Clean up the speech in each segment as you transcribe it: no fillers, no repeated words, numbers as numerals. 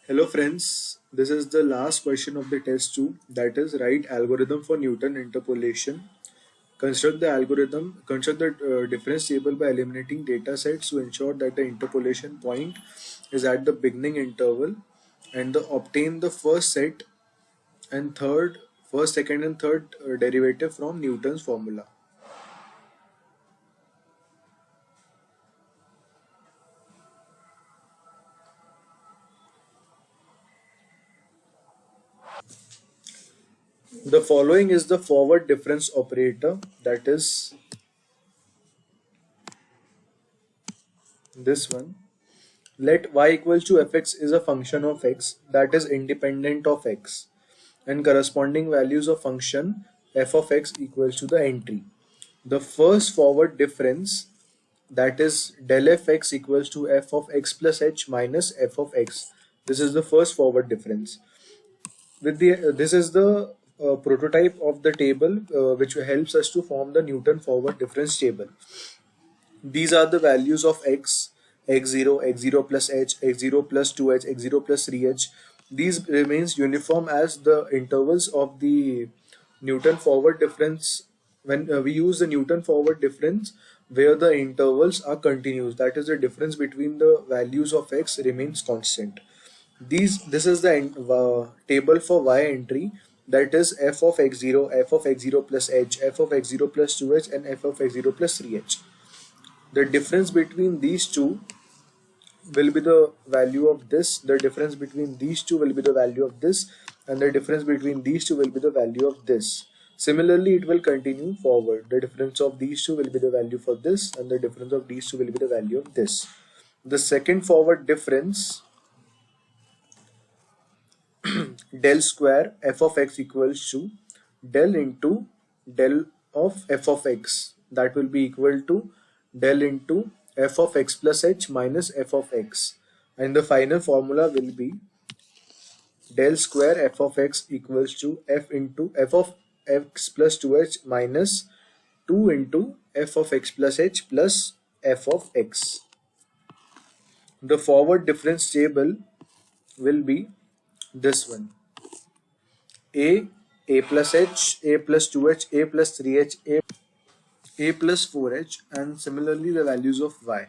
Hello friends, this is the last question of the test 2, that is write algorithm for Newton interpolation. Construct the difference table by eliminating data sets to ensure that the interpolation point is at the beginning interval and obtain the first, second and third derivative from Newton's formula. The following is the forward difference operator, that is this one. Let y equals to fx is a function of x that is independent of x and corresponding values of function f of x equals to the entry. The first forward difference, that is del fx equals to f of x plus h minus f of x. This is the first forward difference. This is the prototype of the table which helps us to form the Newton forward difference table. These are the values of x, x0, x0 plus h, x0 plus 2h, x0 plus 3h. These remains uniform as the intervals of the Newton forward difference when we use the Newton forward difference where the intervals are continuous. That is, the difference between the values of x remains constant. This is the table for y entry, that is f of x0, f of x0 plus h, f of x0 plus 2h and f of x0 plus 3h. The difference between these two will be the value of this, the difference between these two will be the value of this, and the difference between these two will be the value of this. Similarly, it will continue forward. The difference of these two will be the value for this, and the difference of these two will be the value of this. The second forward difference, del square f of x equals to del into del of f of x, that will be equal to del into f of x plus h minus f of x, and the final formula will be del square f of x equals to f into f of x plus 2h minus 2 into f of x plus h plus f of x. The forward difference table will be this one: a plus h, a plus 2h, a plus 3h, a plus 4h, and similarly the values of y.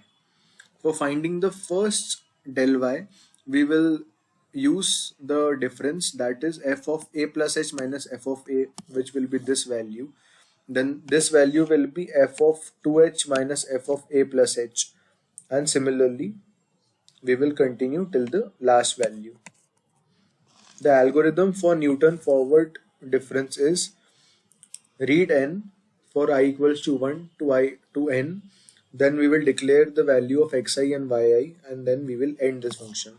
For finding the first del y, we will use the difference, that is f of a plus h minus f of a, which will be this value. Then this value will be f of 2h minus f of a plus h, and similarly we will continue till the last value. The algorithm for Newton forward difference is read n for I equals to 1 to n, then we will declare the value of xi and yi, and then we will end this function.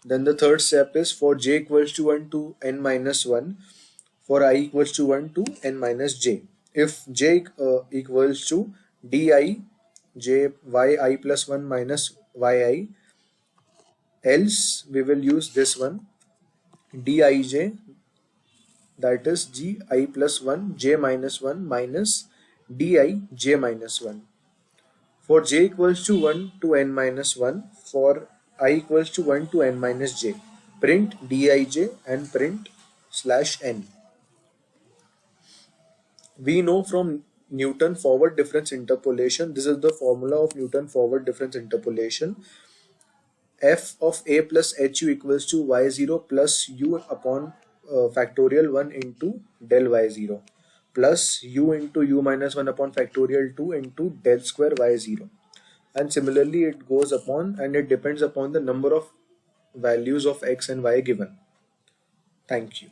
Then the third step is for j equals to 1 to n minus 1, for I equals to 1 to n minus j. If j equals to di j yi plus 1 minus yi, else we will use this one dij, that is gi plus 1 j minus 1 minus di j minus 1. For j equals to 1 to n minus 1, for I equals to 1 to n minus j, print dij and print slash n. We know from Newton forward difference interpolation, this is the formula of Newton forward difference interpolation: f of a plus hu equals to y0 plus u upon factorial 1 into del y0 plus u into u minus 1 upon factorial 2 into del square y0, and similarly it goes upon and it depends upon the number of values of x and y given. Thank you.